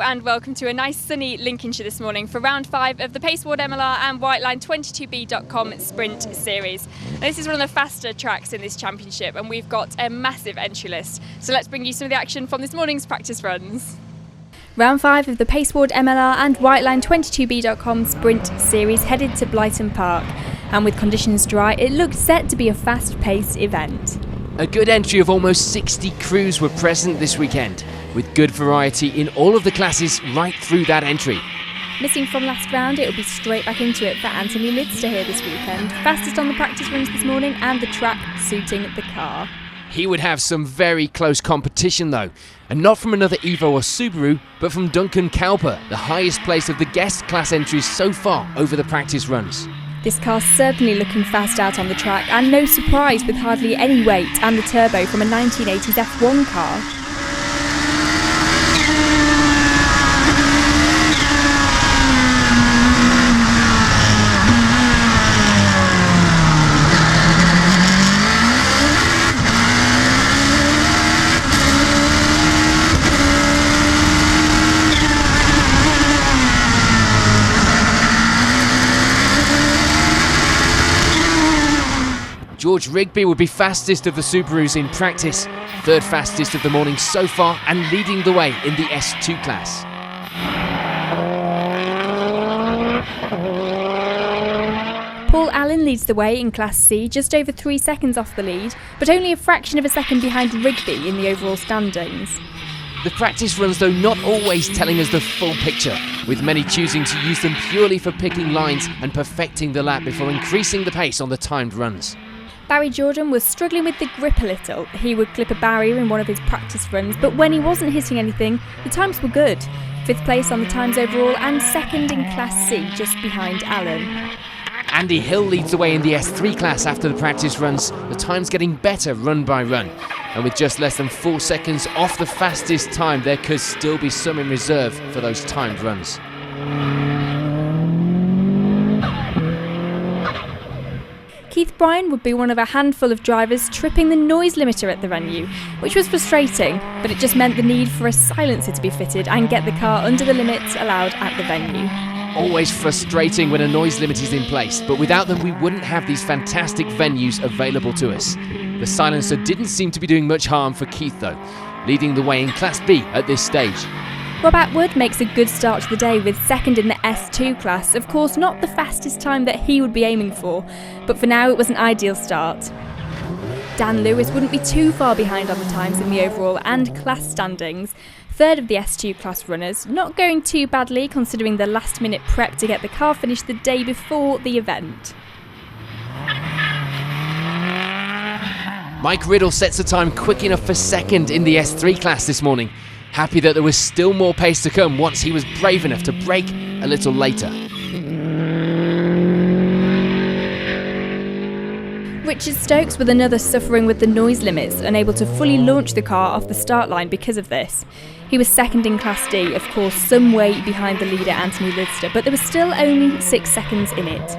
and welcome to a nice sunny Lincolnshire this morning for round 5 of the Paceboard MLR and Whiteline 22B.com Sprint Series. Now, this is one of the faster tracks in this championship and we've got a massive entry list. So let's bring you some of the action from this morning's practice runs. Round 5 of the Paceboard MLR and Whiteline 22B.com Sprint Series headed to Blyton Park, and with conditions dry it looked set to be a fast-paced event. A good entry of almost 60 crews were present this weekend, with good variety in all of the classes right through that entry. Missing from last round, it will be straight back into it for Anthony Lidster here this weekend. Fastest on the practice runs this morning and the track suiting the car. He would have some very close competition though, and not from another Evo or Subaru, but from DUNCAN COWPER, the highest place of the guest class entries so far over the practice runs. This car's certainly looking fast out on the track, and no surprise with hardly any weight and the turbo from a 1980s F1 car. George Rigby would be fastest of the Subarus in practice, third fastest of the morning so far and leading the way in the S2 class. Paul Allen leads the way in Class C, just over 3 seconds off the lead, but only a fraction of a second behind Rigby in the overall standings. The practice runs though not always telling us the full picture, with many choosing to use them purely for picking lines and perfecting the lap before increasing the pace on the timed runs. Barry Jordan was struggling with the grip a little. He would clip a barrier in one of his practice runs, but when he wasn't hitting anything, the times were good. 5th place on the times overall and 2nd in Class C, just behind Allen. Andy Hill leads the way in the S3 class after the practice runs, the times getting better run by run. And with just less than 4 seconds off the fastest time, there could still be some in reserve for those timed runs. Keith Bryan would be one of a handful of drivers tripping the noise limiter at the venue, which was frustrating, but it just meant the need for a silencer to be fitted and get the car under the limits allowed at the venue. Always frustrating when a noise limit is in place, but without them we wouldn't have these fantastic venues available to us. The silencer didn't seem to be doing much harm for Keith though, leading the way in Class B at this stage. Rob Atwood makes a good start to the day with 2nd in the S2 class, of course not the fastest time that he would be aiming for, but for now it was an ideal start. Dan Lewis wouldn't be too far behind on the times in the overall and class standings. 3rd of the S2 class runners, not going too badly considering the last minute prep to get the car finished the day before the event. Mike Riddle sets a time quick enough for 2nd in the S3 class this morning. Happy that there was still more pace to come once he was brave enough to brake a little later. Richard Stokes with another suffering with the noise limits, unable to fully launch the car off the start line because of this. He was 2nd in Class D, of course some way behind the leader Anthony Lidster, but there was still only 6 seconds in it.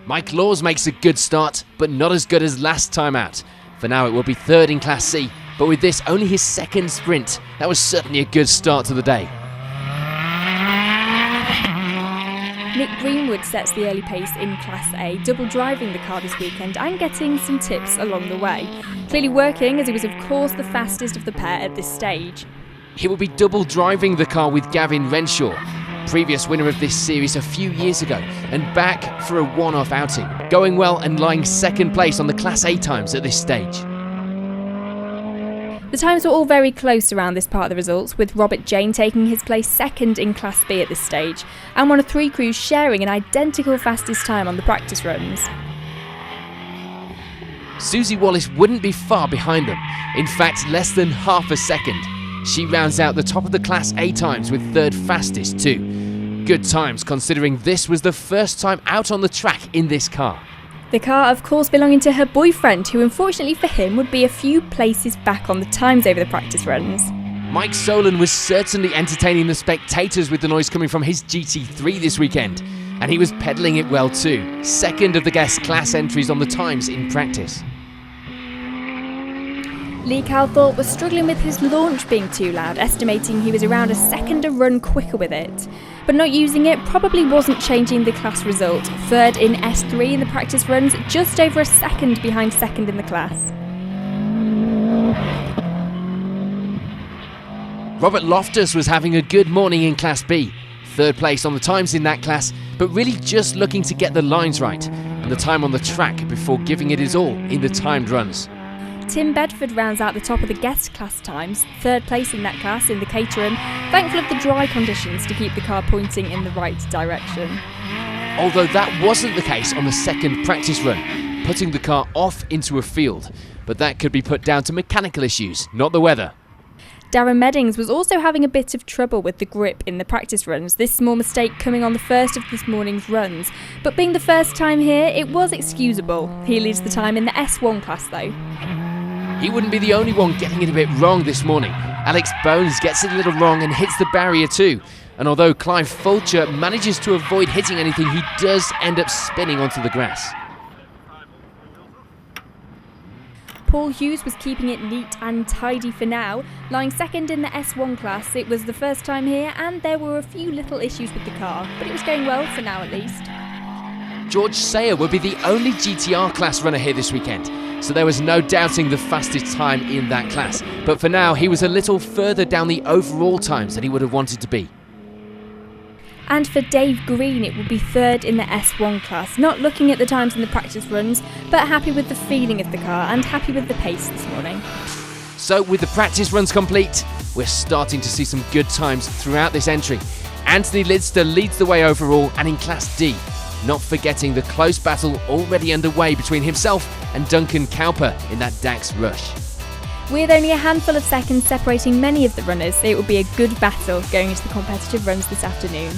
Mike Laws makes a good start, but not as good as last time out. For now it will be 3rd in Class C, but with this only his 2nd sprint, that was certainly a good start to the day. Nick Greenwood sets the early pace in Class A, double driving the car this weekend and getting some tips along the way. Clearly working, as he was of course the fastest of the pair at this stage. He will be double driving the car with GAVIN RENSHAW, previous winner of this series a few years ago, and back for a one-off outing, going well and lying 2nd place on the Class A times at this stage. The times were all very close around this part of the results, with Robert Jane taking his place 2nd in Class B at this stage, and one of 3 crews sharing an identical fastest time on the practice runs. Susie Wallace wouldn't be far behind them, in fact less than half a second. She rounds out the top of the Class A times with 3rd fastest too. Good times considering this was the first time out on the track in this car. The car of course belonging to her boyfriend, who unfortunately for him would be a few places back on the times over the practice runs. Mike Solon was certainly entertaining the spectators with the noise coming from his GT3 this weekend, and he was pedalling it well too, 2nd of the guest class entries on the times in practice. Lee Calthorpe was struggling with his launch being too loud, estimating he was around a second a run quicker with it. But not using it probably wasn't changing the class result. Third in S3 in the practice runs, just over a second behind second in the class. Robert Loftus was having a good morning in Class B. Third place on the times in that class, but really just looking to get the lines right and the time on the track before giving it his all in the timed runs. Tim Bedford rounds out the top of the guest class times, third place in that class in the Caterham, thankful of the dry conditions to keep the car pointing in the right direction. Although that wasn't the case on the second practice run, putting the car off into a field, but that could be put down to mechanical issues, not the weather. Darren Meddings was also having a bit of trouble with the grip in the practice runs, this small mistake coming on the first of this morning's runs. But being the first time here, it was excusable. He leads the time in the S1 class though. He wouldn't be the only one getting it a bit wrong this morning. Alex Bones gets it a little wrong and hits the barrier too. And although Clive Fulcher manages to avoid hitting anything, he does end up spinning onto the grass. Paul Hughes was keeping it neat and tidy for now. Lying second in the S1 class, it was the first time here and there were a few little issues with the car, but it was going well for now at least. George Sayer would be the only GTR class runner here this weekend, so there was no doubting the fastest time in that class. But for now, he was a little further down the overall times than he would have wanted to be. And for Dave Green, it will be third in the S1 class, not looking at the times in the practice runs, but happy with the feeling of the car and happy with the pace this morning. So with the practice runs complete, we're starting to see some good times throughout this entry. Anthony Lidster leads the way overall and in Class D, not forgetting the close battle already underway between himself and Duncan COWPER in that DAX rush. With only a handful of seconds separating many of the runners, it will be a good battle going into the competitive runs this afternoon.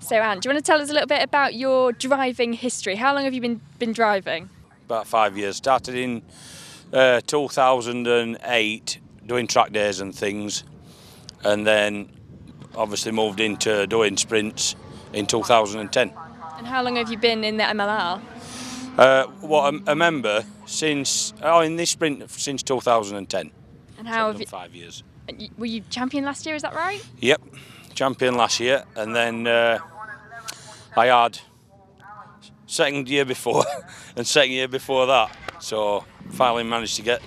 So Anne, do you want to tell us a little bit about your driving history? How long have you been driving? About 5 years. Started in 2008 doing track days and things, and then obviously moved into doing sprints in 2010. And how long have you been in the MLR? A member since in this sprint since 2010. And how have you? 5 years. Were you champion last year? Is that right? Yep, champion last year, and then I had second year before and second year before that. So finally managed to get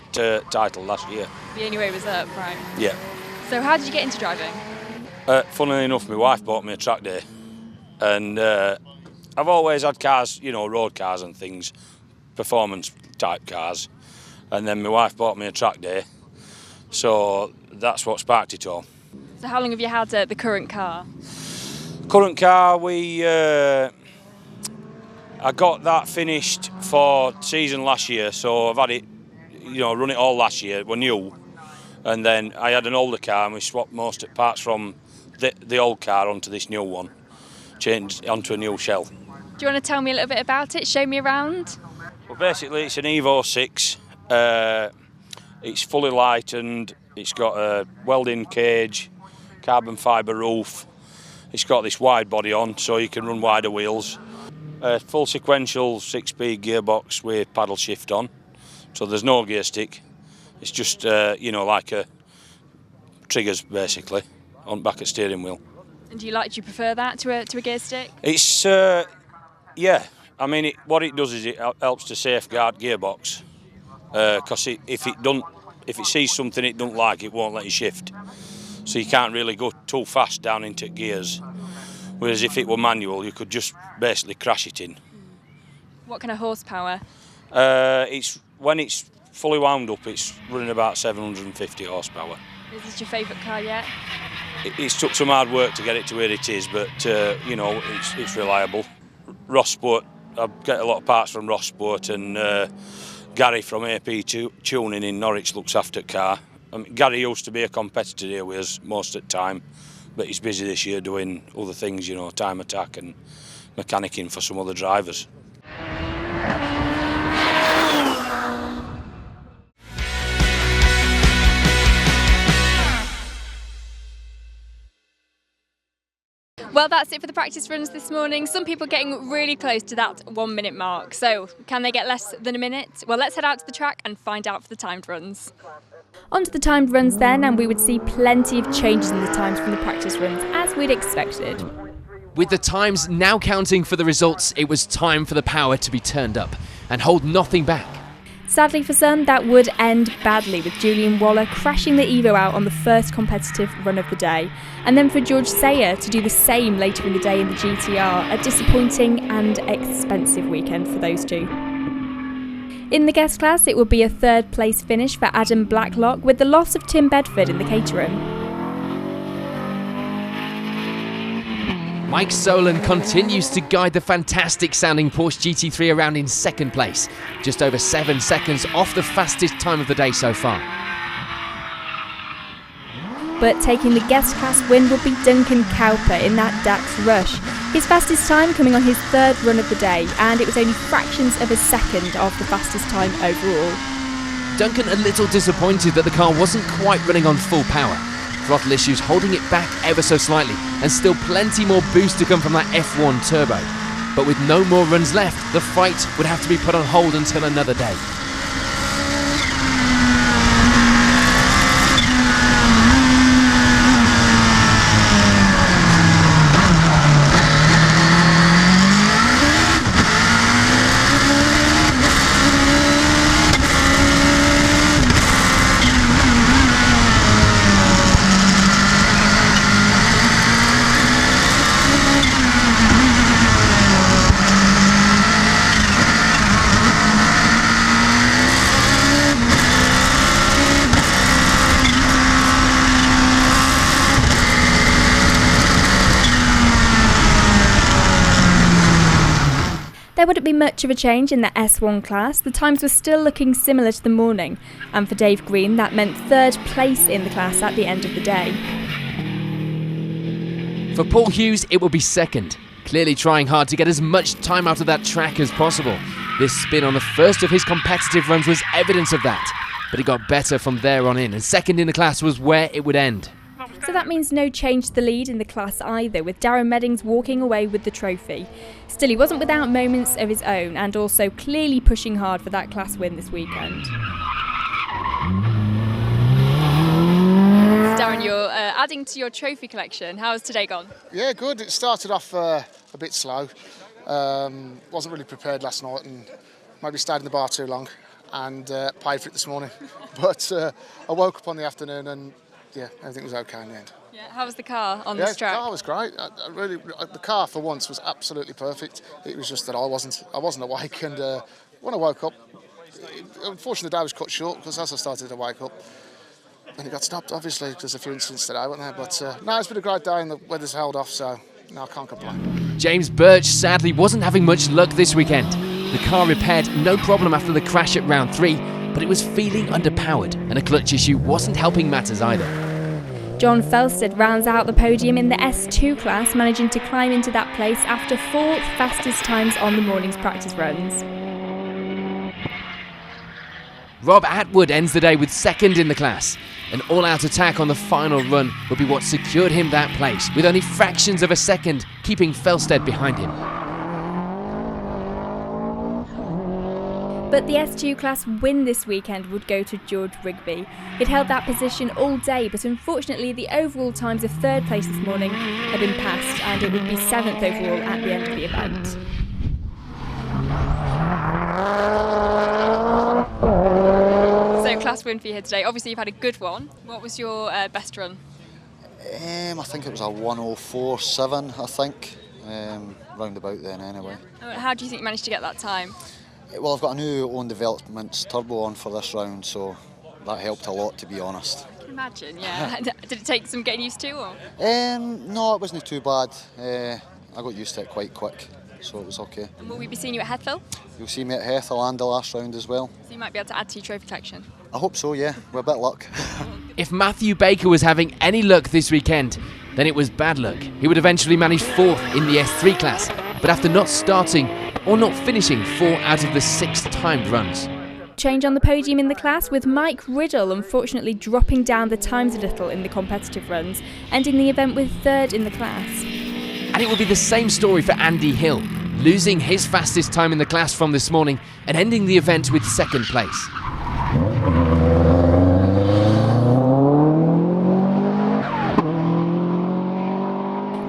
title last year. The only way was up, right? Yeah. So how did you get into driving? Funnily enough, my wife bought me a track day, and I've always had cars, you know, road cars and things, performance type cars, and then my wife bought me a track day, so that's what sparked it all. So how long have you had the current car? Current car, I got that finished for season last year, so I've had it, you know, run it all last year. We're new, and then I had an older car and we swapped most of the parts from the old car onto this new one, changed onto a new shell. Do you want to tell me a little bit about it? Show me around. Well, basically it's an Evo 6. It's fully lightened. It's got a welding cage, carbon fibre roof. It's got this wide body on, so you can run wider wheels. Full sequential 6-speed gearbox with paddle shift on, so there's no gear stick. It's just you know, like a triggers basically on back at steering wheel. And do you prefer that to a gear stick? It's yeah. I mean, what it does is it helps to safeguard gearbox, because if it sees something it don't like, it won't let you shift. So you can't really go too fast down into gears. Whereas if it were manual, you could just basically crash it in. What kind of horsepower? When it's fully wound up, it's running about 750 horsepower. Is this your favourite car yet? It's took some hard work to get it to where it is, but you know, it's reliable. Ross Sport, I get a lot of parts from Ross Sport, and Gary from AP Tuning in Norwich looks after the car. I mean, Gary used to be a competitor here with us most of the time, but he's busy this year doing other things, you know, time attack and mechanicking for some other drivers. Well, that's it for the practice runs this morning. Some people getting really close to that 1 minute mark. So can they get less than a minute? Well, let's head out to the track and find out for the timed runs. On to the timed runs then, and we would see plenty of changes in the times from the practice runs, as we'd expected. With the times now counting for the results, it was time for the power to be turned up and hold nothing back. Sadly for some, that would end badly, with Julian Waller crashing the Evo out on the first competitive run of the day. And then for George Sayer to do the same later in the day in the GTR, a disappointing and expensive weekend for those two. In the guest class, it would be a third place finish for Adam Blacklock, with the loss of Tim Bedford in the Caterham. Mike Solon continues to guide the fantastic sounding Porsche GT3 around in second place, just over 7 seconds off the fastest time of the day so far. But taking the guest class win would be Duncan COWPER in that DAX rush. His fastest time coming on his third run of the day, and it was only fractions of a second off the fastest time overall. Duncan a little disappointed that the car wasn't quite running on full power. Throttle issues holding it back ever so slightly, and still plenty more boost to come from that F1 turbo. But with no more runs left, the fight would have to be put on hold until another day. There wouldn't be much of a change in the S1 class. The times were still looking similar to the morning, and for Dave Green that meant third place in the class at the end of the day. For Paul Hughes, it will be second, clearly trying hard to get as much time out of that track as possible. This spin on the first of his competitive runs was evidence of that, but it got better from there on in, and second in the class was where it would end. So that means no change to the lead in the class either, with Darren Meddings walking away with the trophy. Still, he wasn't without moments of his own, and also clearly pushing hard for that class win this weekend. Darren, you're adding to your trophy collection. How has today gone? Yeah, good. It started off a bit slow. Wasn't really prepared last night and maybe stayed in the bar too long and paid for it this morning. But I woke up on the afternoon and yeah, everything was okay in the end. Yeah, how was the car on this track? The car was great. The car for once was absolutely perfect. It was just that I wasn't awake, and when I woke up, unfortunately the day was cut short because as I started to wake up, and it got stopped. Obviously, there's a few incidents today, weren't there? But no, it's been a great day, and the weather's held off, so no, I can't complain. James Birch sadly wasn't having much luck this weekend. The car repaired no problem after the crash at round 3, but it was feeling underpowered, and a clutch issue wasn't helping matters either. John Felsted rounds out the podium in the S2 class, managing to climb into that place after 4 fastest times on the morning's practice runs. Rob Atwood ends the day with second in the class. An all-out attack on the final run would be what secured him that place, with only fractions of a second keeping Felsted behind him. But the S2 class win this weekend would go to George Rigby. He'd held that position all day, but unfortunately the overall times of third place this morning had been passed, and it would be 7th overall at the end of the event. So class win for you here today. Obviously you've had a good one. What was your best run? I think it was a 1:04.7, I think, round about then anyway. How do you think you managed to get that time? Well, I've got a new own developments turbo on for this round, so that helped a lot, to be honest. I can imagine, yeah. Did it take some getting used to? Or? No, it wasn't too bad. I got used to it quite quick, so it was okay. And will we be seeing you at Heathville? You'll see me at Heathville and the last round as well. So you might be able to add to your trophy collection? I hope so, yeah. With a bit of luck. If Matthew Baker was having any luck this weekend, then it was bad luck. He would eventually manage 4th in the S3 class, but after not starting or not finishing 4 out of the 6 timed runs. Change on the podium in the class, with Mike Riddle unfortunately dropping down the times a little in the competitive runs, ending the event with 3rd in the class. And it would be the same story for Andy Hill, losing his fastest time in the class from this morning and ending the event with second place.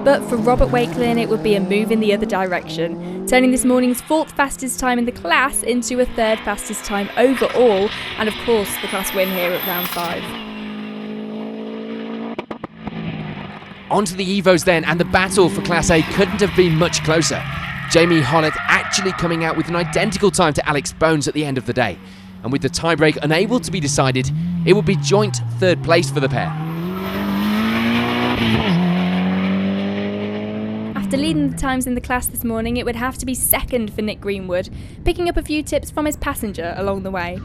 But for Robert Whiteline, it would be a move in the other direction, turning this morning's 4th fastest time in the class into a 3rd fastest time overall, and of course the class win here at round 5. On to the Evos then, and the battle for Class A couldn't have been much closer. Jamie Hollett actually coming out with an identical time to Alex Bones at the end of the day. And with the tiebreak unable to be decided, it would be joint 3rd place for the pair. After leading the times in the class this morning, it would have to be 2nd for Nick Greenwood, picking up a few tips from his passenger along the way.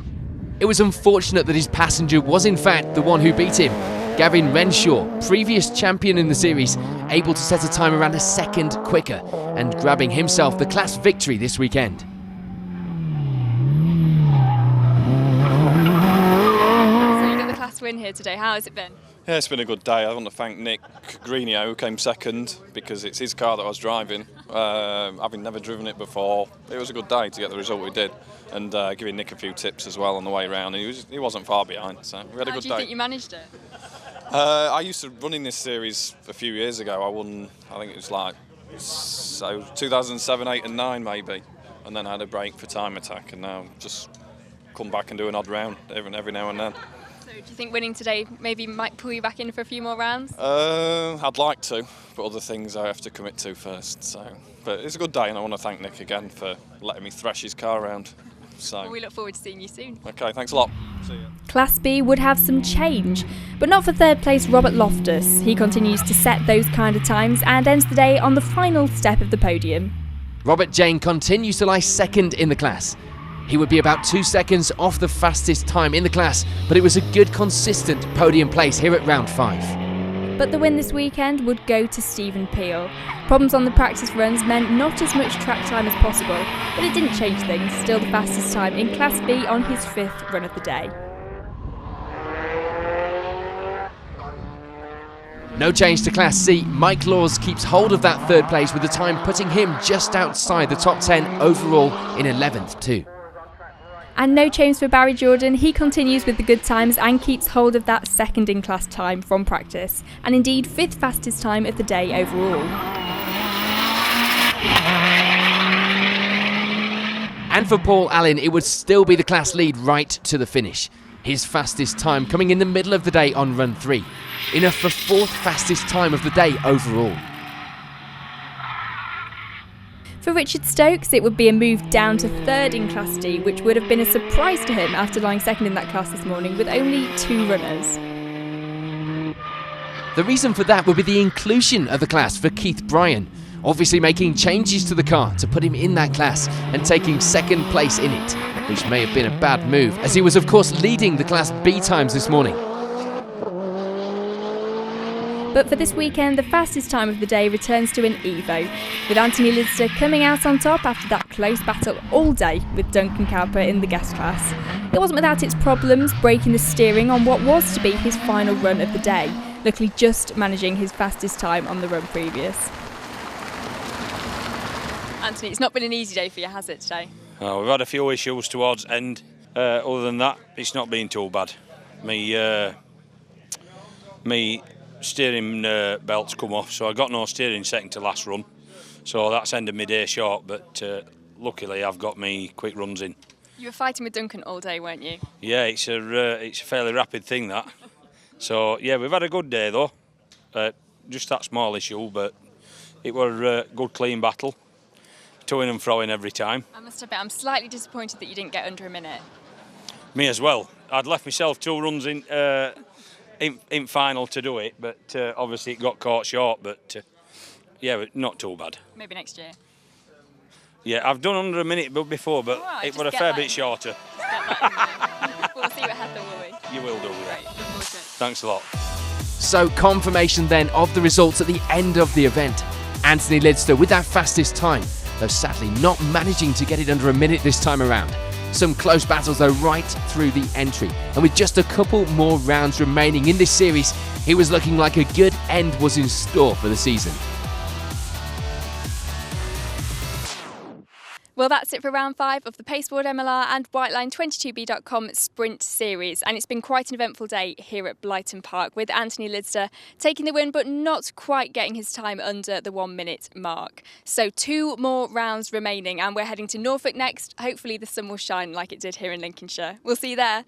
It was unfortunate that his passenger was in fact the one who beat him. Gavin Renshaw, previous champion in the series, able to set a time around a second quicker and grabbing himself the class victory this weekend. So you got the class win here today. How has it been? Yeah, it's been a good day. I want to thank Nick Greenio, who came second, because it's his car that I was driving. Having never driven it before, it was a good day to get the result we did, and giving Nick a few tips as well on the way round. He wasn't far behind, so we had a good day. How do you think you managed it? I used to run in this series a few years ago. I won, I think it was like 2007, 8 and 9 maybe, and then I had a break for time attack, and now just come back and do an odd round every now and then. So do you think winning today maybe might pull you back in for a few more rounds? I'd like to, but other things I have to commit to first. So, but it's a good day, and I want to thank Nick again for letting me thrash his car around. So well, we look forward to seeing you soon. Okay, thanks a lot. See ya. Class B would have some change, but not for 3rd place Robert Loftus. He continues to set those kind of times and ends the day on the final step of the podium. Robert Jane continues to lie 2nd in the class. He would be about 2 seconds off the fastest time in the class, but it was a good consistent podium place here at round 5. But the win this weekend would go to Stephen Peel. Problems on the practice runs meant not as much track time as possible, but it didn't change things, still the fastest time in Class B on his 5th run of the day. No change to Class C. Mike Laws keeps hold of that 3rd place with the time putting him just outside the top 10 overall in 11th too. And no change for Barry Jordan. He continues with the good times and keeps hold of that 2nd in class time from practice, and indeed 5th fastest time of the day overall. And for Paul Allen, it would still be the class lead right to the finish. His fastest time coming in the middle of the day on run 3. Enough for 4th fastest time of the day overall. For Richard Stokes, it would be a move down to 3rd in Class D, which would have been a surprise to him after lying 2nd in that class this morning with only 2 runners. The reason for that would be the inclusion of the class for Keith Bryan, obviously making changes to the car to put him in that class and taking 2nd place in it, which may have been a bad move, as he was of course leading the Class B times this morning. But for this weekend, the fastest time of the day returns to an Evo, with Anthony Lidster coming out on top after that close battle all day with Duncan COWPER in the guest class. It wasn't without its problems, breaking the steering on what was to be his final run of the day, luckily just managing his fastest time on the run previous. Anthony, it's not been an easy day for you, has it, today? We've had a few issues towards end. Other than that, it's not been too bad. Me steering belt's come off, so I got no steering second to last run, so that's ended my day short, but luckily I've got me quick runs in. You were fighting with Duncan all day, weren't you? Yeah, it's a fairly rapid thing, that. So yeah, we've had a good day though, just that small issue, but it was a good clean battle, toing and froing every time. I must admit, I'm slightly disappointed that you didn't get under a minute. Me as well. I'd left myself 2 runs in final to do it, but obviously it got caught short, but yeah, not too bad. Maybe next year. Yeah, I've done under a minute before, but right, it was a fair bit shorter. We'll see what happens, will we? You will do, yeah. Great, look forward to it. Thanks a lot. So confirmation then of the results at the end of the event. Anthony Lidster with that fastest time, though sadly not managing to get it under a minute this time around. Some close battles though right through the entry, and with just a couple more rounds remaining in this series, it was looking like a good end was in store for the season. Well, that's it for round 5 of the Paceboard MLR and Whiteline 22b.com Sprint Series. And it's been quite an eventful day here at Blyton Park, with Anthony Lidster taking the win but not quite getting his time under the 1 minute mark. So 2 more rounds remaining and we're heading to Norfolk next. Hopefully the sun will shine like it did here in Lincolnshire. We'll see you there.